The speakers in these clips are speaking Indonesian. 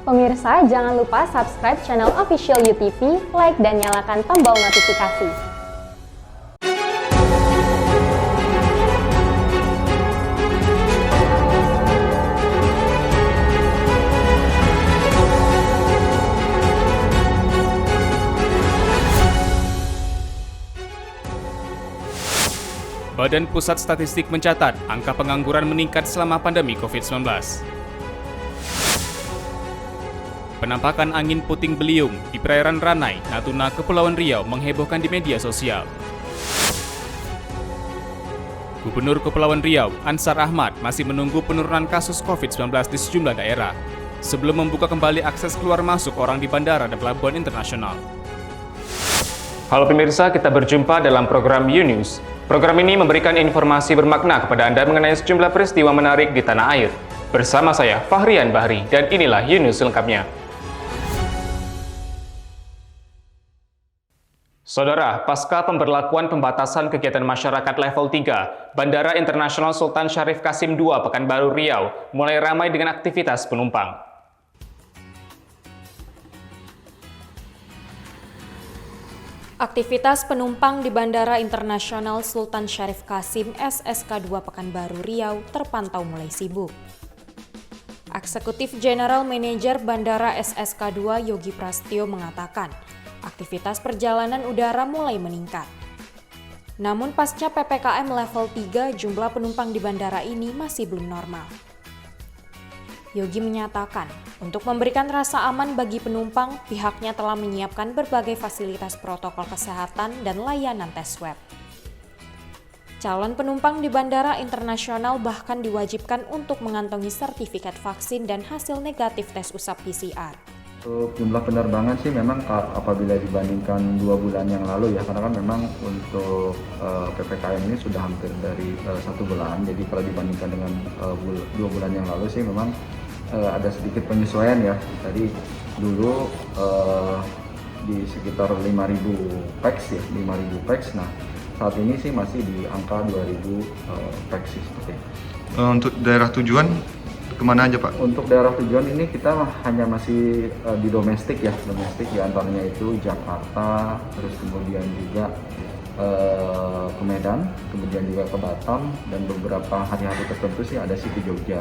Pemirsa, jangan lupa subscribe channel official UTV, like dan nyalakan tombol notifikasi. Badan Pusat Statistik mencatat angka pengangguran meningkat selama pandemi COVID-19. Penampakan angin puting beliung di perairan Ranai, Natuna, Kepulauan Riau menghebohkan di media sosial. Gubernur Kepulauan Riau, Ansar Ahmad, masih menunggu penurunan kasus COVID-19 di sejumlah daerah sebelum membuka kembali akses keluar masuk orang di bandara dan pelabuhan internasional. Halo pemirsa, kita berjumpa dalam program U-News. Program ini memberikan informasi bermakna kepada Anda mengenai sejumlah peristiwa menarik di tanah air. Bersama saya, Fahrian Bahri, dan inilah U-News selengkapnya. Saudara, pasca pemberlakuan pembatasan kegiatan masyarakat level 3, Bandara Internasional Sultan Syarif Qasim II Pekanbaru Riau mulai ramai dengan aktivitas penumpang. Aktivitas penumpang di Bandara Internasional Sultan Syarif Qasim SSK2 Pekanbaru Riau terpantau mulai sibuk. Eksekutif General Manager Bandara SSK2 Yogi Prastyo mengatakan, aktivitas perjalanan udara mulai meningkat. Namun pasca PPKM level 3, jumlah penumpang di bandara ini masih belum normal. Yogi menyatakan, untuk memberikan rasa aman bagi penumpang, pihaknya telah menyiapkan berbagai fasilitas protokol kesehatan dan layanan tes swab. Calon penumpang di bandara internasional bahkan diwajibkan untuk mengantongi sertifikat vaksin dan hasil negatif tes usap PCR. Untuk jumlah penerbangan sih memang apabila dibandingkan 2 bulan yang lalu ya, karena kan memang untuk PPKM ini sudah hampir dari 1 bulan, jadi kalau dibandingkan dengan 2 bulan yang lalu sih memang ada sedikit penyesuaian ya. Tadi dulu di sekitar 5.000 pax ya, 5.000 pax. Nah, saat ini sih masih di angka 2.000 pax seperti itu. Untuk daerah tujuan kemana aja Pak? Untuk daerah tujuan ini kita hanya masih di domestik ya, domestik di antaranya itu Jakarta, terus kemudian juga ke Medan, kemudian juga ke Batam, dan beberapa hari-hari tertentu sih ada sih ke Jogja.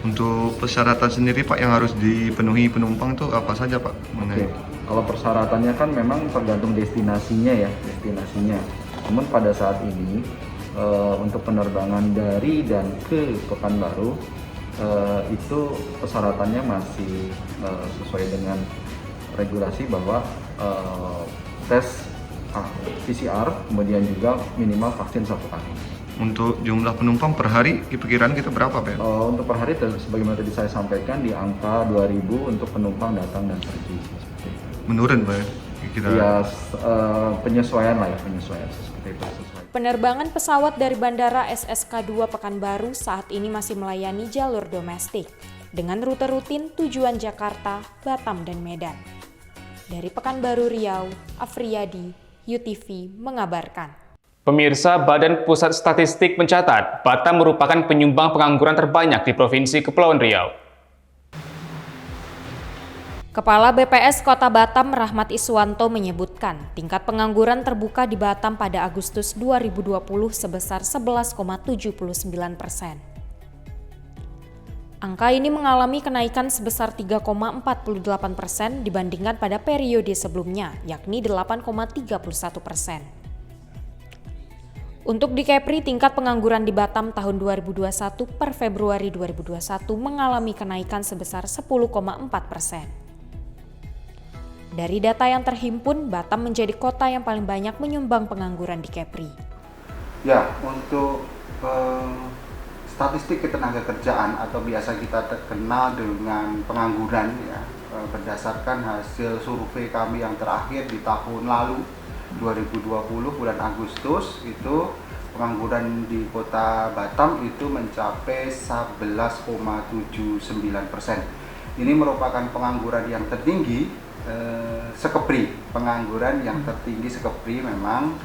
Untuk persyaratan sendiri Pak yang harus dipenuhi penumpang itu apa saja Pak? Oke. Kalau persyaratannya kan memang tergantung destinasinya ya, destinasinya. Namun pada saat ini untuk penerbangan dari dan ke Pekanbaru itu persyaratannya masih sesuai dengan regulasi bahwa tes PCR, kemudian juga minimal vaksin 1 kali. Untuk jumlah penumpang per hari, perkiraan kita berapa Pak? Untuk per hari, sebagaimana tadi saya sampaikan, di angka 2.000 untuk penumpang datang dan pergi. Menurun Pak? Ya, penyesuaian lah ya, penyesuaian seperti itu. Penerbangan pesawat dari Bandara SSK2 Pekanbaru saat ini masih melayani jalur domestik dengan rute rutin tujuan Jakarta, Batam, dan Medan. Dari Pekanbaru Riau, Afriyadi, UTV mengabarkan. Pemirsa, Badan Pusat Statistik mencatat Batam merupakan penyumbang pengangguran terbanyak di Provinsi Kepulauan Riau. Kepala BPS Kota Batam Rahmat Iswanto menyebutkan tingkat pengangguran terbuka di Batam pada Agustus 2020 sebesar 11,79%. Angka ini mengalami kenaikan sebesar 3,48% dibandingkan pada periode sebelumnya, yakni 8,31%. Untuk di Kepri, tingkat pengangguran di Batam tahun 2021 per Februari 2021 mengalami kenaikan sebesar 10,4%. Dari data yang terhimpun, Batam menjadi kota yang paling banyak menyumbang pengangguran di Kepri. Ya, untuk statistik ketenagakerjaan atau biasa kita kenal dengan pengangguran ya, berdasarkan hasil survei kami yang terakhir di tahun lalu 2020 bulan Agustus, itu pengangguran di Kota Batam itu mencapai 11,79%. Ini merupakan pengangguran yang tertinggi sekepri. Pengangguran yang tertinggi sekepri memang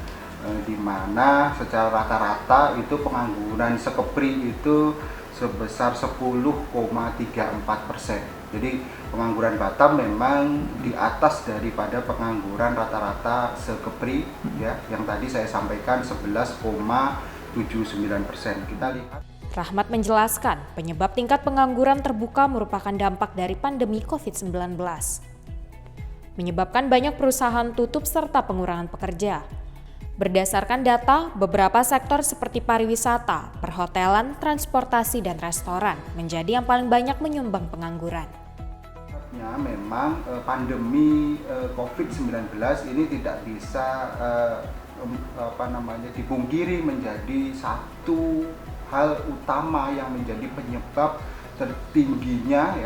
di mana secara rata-rata itu pengangguran sekepri itu sebesar 10,34%. Jadi pengangguran Batam memang di atas daripada pengangguran rata-rata se-Kepri ya, yang tadi saya sampaikan 11,79%. Kita lihat. Rahmat menjelaskan, penyebab tingkat pengangguran terbuka merupakan dampak dari pandemi COVID-19. Menyebabkan banyak perusahaan tutup serta pengurangan pekerja. Berdasarkan data, beberapa sektor seperti pariwisata, perhotelan, transportasi, dan restoran menjadi yang paling banyak menyumbang pengangguran. Memang pandemi COVID-19 ini tidak bisa dipungkiri menjadi satu hal utama yang menjadi penyebab tertingginya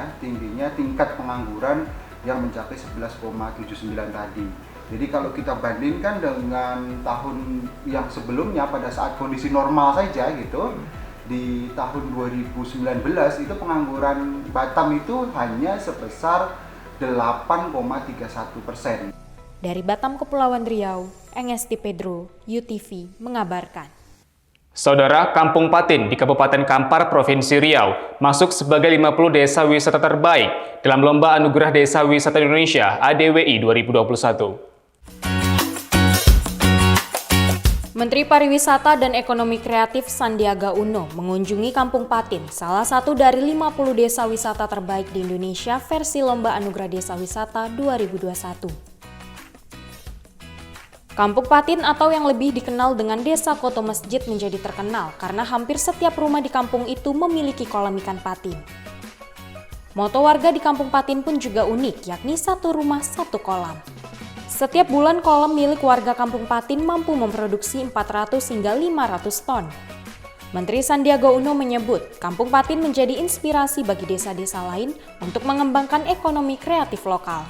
tingkat pengangguran yang mencapai 11,79 tadi. Jadi kalau kita bandingkan dengan tahun yang sebelumnya pada saat kondisi normal saja gitu, di tahun 2019 itu pengangguran Batam itu hanya sebesar 8,31%. Dari Batam, Kepulauan Riau, Engesti Pedro, UTV mengabarkan. Saudara, Kampung Patin di Kabupaten Kampar, Provinsi Riau masuk sebagai 50 desa wisata terbaik dalam Lomba Anugerah Desa Wisata Indonesia ADWI 2021. Menteri Pariwisata dan Ekonomi Kreatif Sandiaga Uno mengunjungi Kampung Patin, salah satu dari 50 desa wisata terbaik di Indonesia versi Lomba Anugerah Desa Wisata 2021. Kampung Patin atau yang lebih dikenal dengan Desa Koto Masjid menjadi terkenal karena hampir setiap rumah di kampung itu memiliki kolam ikan patin. Moto warga di Kampung Patin pun juga unik, yakni satu rumah satu kolam. Setiap bulan kolam milik warga Kampung Patin mampu memproduksi 400 hingga 500 ton. Menteri Sandiaga Uno menyebut Kampung Patin menjadi inspirasi bagi desa-desa lain untuk mengembangkan ekonomi kreatif lokal.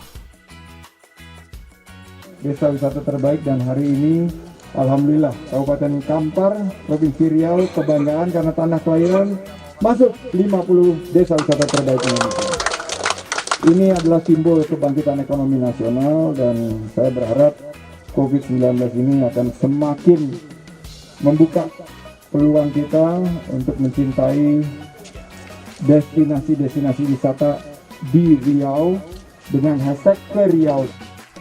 Desa wisata terbaik dan hari ini alhamdulillah Kabupaten Kampar, Provinsi Riau kebanggaan karena tanah kelahiran masuk 50 desa wisata terbaik Indonesia. Ini adalah simbol kebangkitan ekonomi nasional dan saya berharap COVID-19 ini akan semakin membuka peluang kita untuk mencintai destinasi-destinasi wisata di Riau dengan hashtag ke Riau.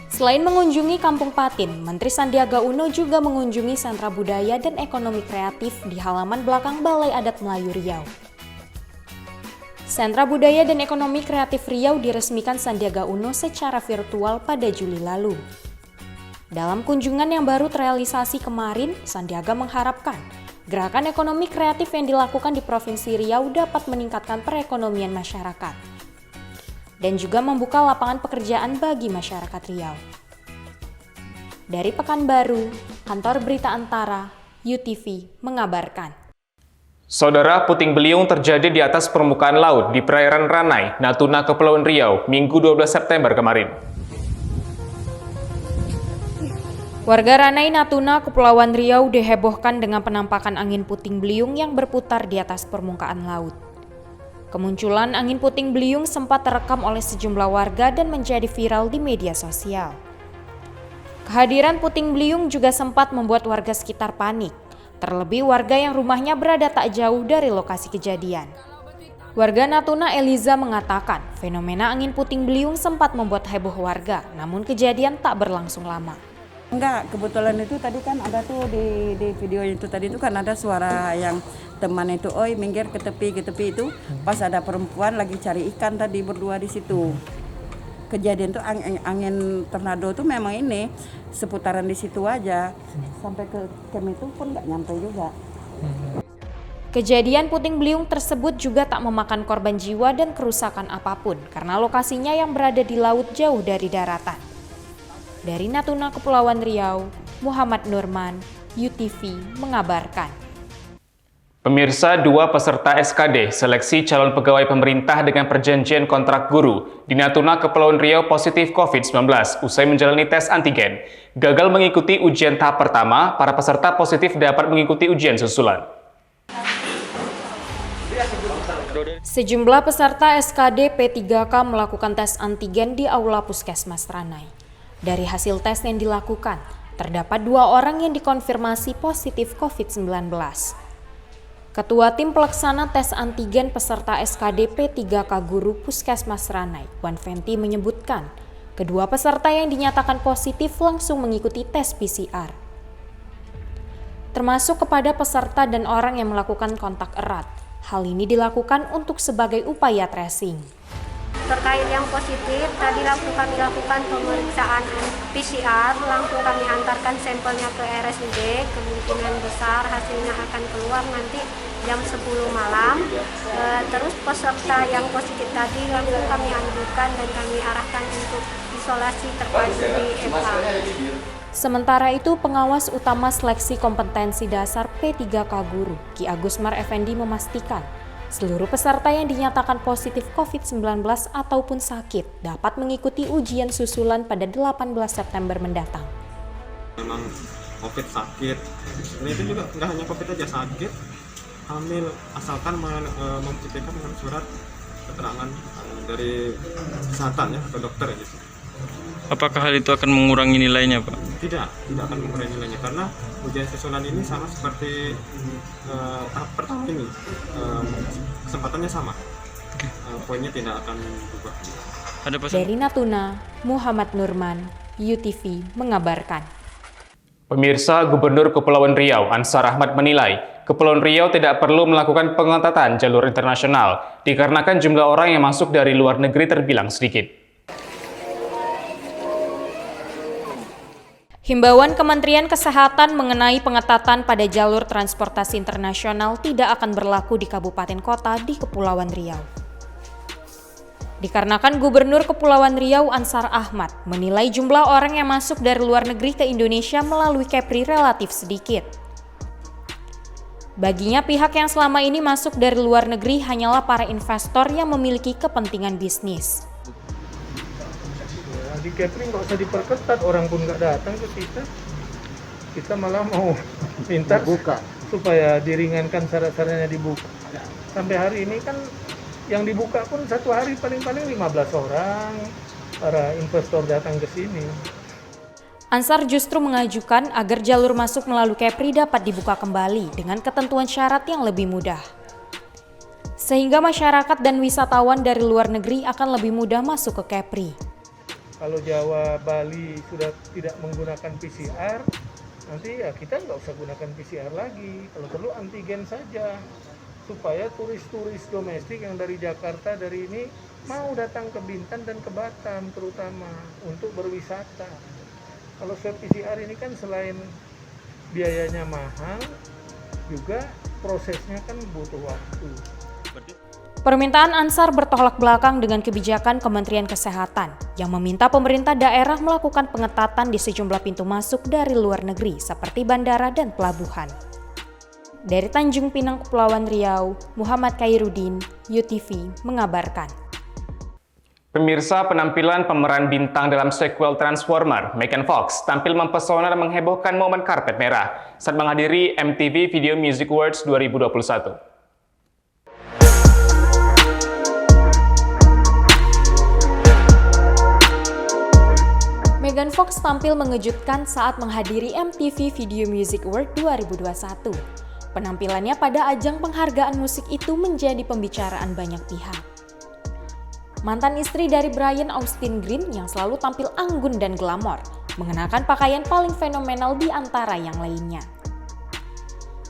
Selain mengunjungi Kampung Patin, Menteri Sandiaga Uno juga mengunjungi sentra budaya dan ekonomi kreatif di halaman belakang Balai Adat Melayu Riau. Sentra Budaya dan Ekonomi Kreatif Riau diresmikan Sandiaga Uno secara virtual pada Juli lalu. Dalam kunjungan yang baru terrealisasi kemarin, Sandiaga mengharapkan gerakan ekonomi kreatif yang dilakukan di Provinsi Riau dapat meningkatkan perekonomian masyarakat dan juga membuka lapangan pekerjaan bagi masyarakat Riau. Dari Pekanbaru, Kantor Berita Antara, UTV mengabarkan. Saudara, puting beliung terjadi di atas permukaan laut di perairan Ranai, Natuna, Kepulauan Riau, Minggu 12 September kemarin. Warga Ranai, Natuna, Kepulauan Riau dihebohkan dengan penampakan angin puting beliung yang berputar di atas permukaan laut. Kemunculan angin puting beliung sempat terekam oleh sejumlah warga dan menjadi viral di media sosial. Kehadiran puting beliung juga sempat membuat warga sekitar panik. Terlebih warga yang rumahnya berada tak jauh dari lokasi kejadian. Warga Natuna Eliza mengatakan fenomena angin puting beliung sempat membuat heboh warga, namun kejadian tak berlangsung lama. Enggak, kebetulan itu tadi kan ada tuh di video itu tadi itu kan ada suara yang teman itu, oi minggir ke tepi itu, pas ada perempuan lagi cari ikan tadi berdua di situ. Kejadian tuh angin tornado tuh memang ini seputaran di situ aja, sampai ke camp itu pun nggak nyampe juga. Kejadian puting beliung tersebut juga tak memakan korban jiwa dan kerusakan apapun karena lokasinya yang berada di laut jauh dari daratan. Dari Natuna, Kepulauan Riau, Muhammad Nurman, UTV mengabarkan. Pemirsa, 2 peserta SKD, seleksi calon pegawai pemerintah dengan perjanjian kontrak guru, di Natuna, Kepulauan Riau positif COVID-19 usai menjalani tes antigen. Gagal mengikuti ujian tahap pertama, para peserta positif dapat mengikuti ujian susulan. Sejumlah peserta SKD P3K melakukan tes antigen di Aula Puskesmas Ranai. Dari hasil tes yang dilakukan, terdapat 2 orang yang dikonfirmasi positif COVID-19. Ketua Tim Pelaksana Tes Antigen peserta SKDP 3K Guru Puskesmas Ranai, Wan Fenti menyebutkan, kedua peserta yang dinyatakan positif langsung mengikuti tes PCR. Termasuk kepada peserta dan orang yang melakukan kontak erat. Hal ini dilakukan untuk sebagai upaya tracing. Terkait yang positif, tadi kami lakukan pemeriksaan PCR, langsung kami antarkan sampelnya ke RSUD, kemungkinan besar hasilnya akan keluar nanti jam 10 malam. Terus peserta yang positif tadi langsung kami anjurkan dan kami arahkan untuk isolasi terpadu di MA. Sementara itu, pengawas utama seleksi kompetensi dasar P3K Guru, Ki Agusmar Effendi memastikan, seluruh peserta yang dinyatakan positif COVID-19 ataupun sakit dapat mengikuti ujian susulan pada 18 September mendatang. Memang COVID sakit, ini itu juga nggak hanya COVID aja, sakit, hamil, asalkan membuktikan dengan surat keterangan dari kesehatan ya, atau dokter gitu. Apakah hal itu akan mengurangi nilainya, Pak? Tidak akan mengurangi nilainya karena ujian susulan ini sama seperti tahap pertama ini, kesempatannya sama, poinnya tidak akan berubah. Dari Natuna, Muhammad Nurman, UTV mengabarkan. Pemirsa, Gubernur Kepulauan Riau Ansar Ahmad menilai, Kepulauan Riau tidak perlu melakukan pengetatan jalur internasional dikarenakan jumlah orang yang masuk dari luar negeri terbilang sedikit. Himbauan Kementerian Kesehatan mengenai pengetatan pada jalur transportasi internasional tidak akan berlaku di kabupaten kota di Kepulauan Riau. Dikarenakan Gubernur Kepulauan Riau Ansar Ahmad menilai jumlah orang yang masuk dari luar negeri ke Indonesia melalui Kepri relatif sedikit. Baginya pihak yang selama ini masuk dari luar negeri hanyalah para investor yang memiliki kepentingan bisnis. Di Kepri nggak usah diperketat, orang pun nggak datang ke kita malah mau minta buka supaya diringankan syarat-syaratnya dibuka. Sampai hari ini kan yang dibuka pun satu hari paling-paling 15 orang para investor datang ke sini. Ansar justru mengajukan agar jalur masuk melalui Kepri dapat dibuka kembali dengan ketentuan syarat yang lebih mudah. Sehingga masyarakat dan wisatawan dari luar negeri akan lebih mudah masuk ke Kepri. Kalau Jawa, Bali sudah tidak menggunakan PCR, nanti ya kita nggak usah gunakan PCR lagi. Kalau perlu antigen saja, supaya turis-turis domestik yang dari Jakarta dari ini mau datang ke Bintan dan ke Batam terutama untuk berwisata. Kalau swab PCR ini kan selain biayanya mahal, juga prosesnya kan butuh waktu. Permintaan Ansar bertolak belakang dengan kebijakan Kementerian Kesehatan yang meminta pemerintah daerah melakukan pengetatan di sejumlah pintu masuk dari luar negeri seperti bandara dan pelabuhan. Dari Tanjung Pinang, Kepulauan Riau, Muhammad Khairuddin, UTV mengabarkan. Pemirsa, penampilan pemeran bintang dalam sequel Transformer, Megan Fox, tampil mempesona dan menghebohkan momen karpet merah saat menghadiri MTV Video Music Awards 2021. Megan Fox tampil mengejutkan saat menghadiri MTV Video Music Award 2021. Penampilannya pada ajang penghargaan musik itu menjadi pembicaraan banyak pihak. Mantan istri dari Brian Austin Green yang selalu tampil anggun dan glamor, mengenakan pakaian paling fenomenal di antara yang lainnya.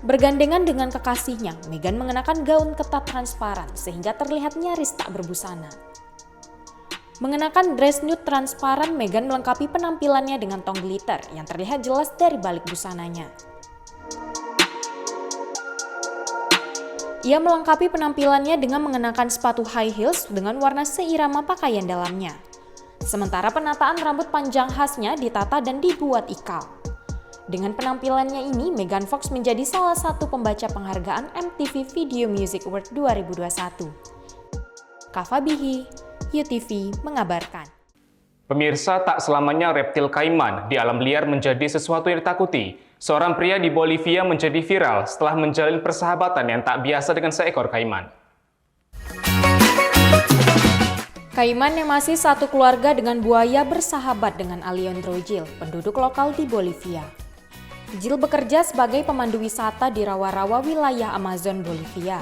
Bergandengan dengan kekasihnya, Megan mengenakan gaun ketat transparan sehingga terlihat nyaris tak berbusana. Mengenakan dress nude transparan, Megan melengkapi penampilannya dengan tong glitter yang terlihat jelas dari balik busananya. Ia melengkapi penampilannya dengan mengenakan sepatu high heels dengan warna seirama pakaian dalamnya. Sementara penataan rambut panjang khasnya ditata dan dibuat ikal. Dengan penampilannya ini, Megan Fox menjadi salah satu pembaca penghargaan MTV Video Music Award 2021. Kava Bihi, UTV mengabarkan. Pemirsa, tak selamanya reptil kaiman di alam liar menjadi sesuatu yang ditakuti. Seorang pria di Bolivia menjadi viral setelah menjalin persahabatan yang tak biasa dengan seekor kaiman. Kaiman yang masih satu keluarga dengan buaya bersahabat dengan Alejandro Gil, penduduk lokal di Bolivia. Jill bekerja sebagai pemandu wisata di rawa-rawa wilayah Amazon Bolivia.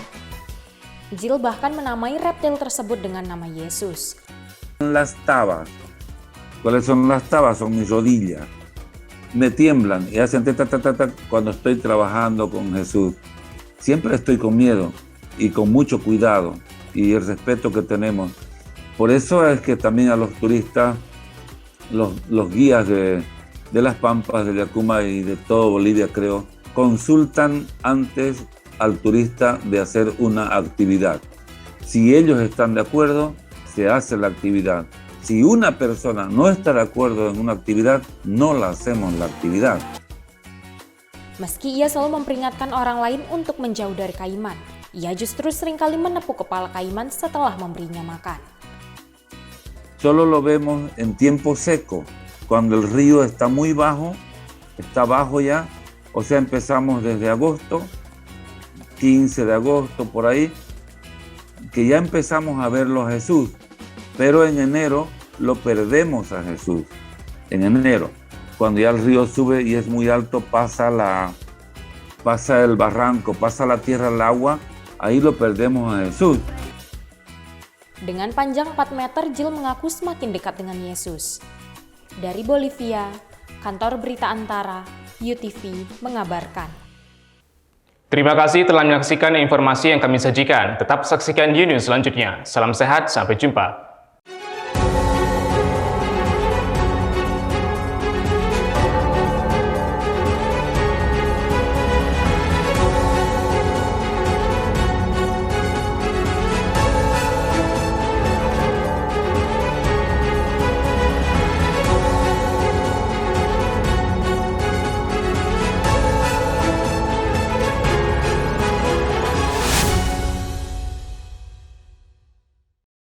Jill bahkan menamai reptil tersebut dengan nama Yesus. Las tabas. ¿Cuáles son las tabas? Son mis rodillas. Me tiemblan y hacen ta, ta, ta, ta, ta, cuando estoy trabajando con Jesús. Siempre estoy con miedo y con mucho cuidado y el respeto que tenemos. Por eso es que también a los turistas, los guías de las Pampas, de Yacuma y de todo Bolivia, creo, consultan antes al turista de hacer una actividad. Si ellos están de acuerdo, se hace la actividad. Si una persona no está de acuerdo en una actividad, no la hacemos la actividad. Meski ia selalu memperingatkan orang lain untuk menjauh dari kaiman, ia justru seringkali menepuk kepala kaiman setelah memberinya makan. Solo lo vemos en tiempo seco, cuando el río está muy bajo, está bajo ya, o sea, empezamos desde agosto, 15 de agosto por ahí, que ya empezamos a verlo a Jesús. Pero en enero lo perdemos a Jesús. En enero, cuando ya el río sube y es muy alto, pasa el barranco, pasa la tierra al agua, ahí lo perdemos a Jesús. Dengan panjang 4 meter, Jill mengaku semakin dekat dengan Yesus. Dari Bolivia, Kantor Berita Antara, UTV mengabarkan. Terima kasih telah menyaksikan informasi yang kami sajikan. Tetap saksikan News selanjutnya. Salam sehat, sampai jumpa.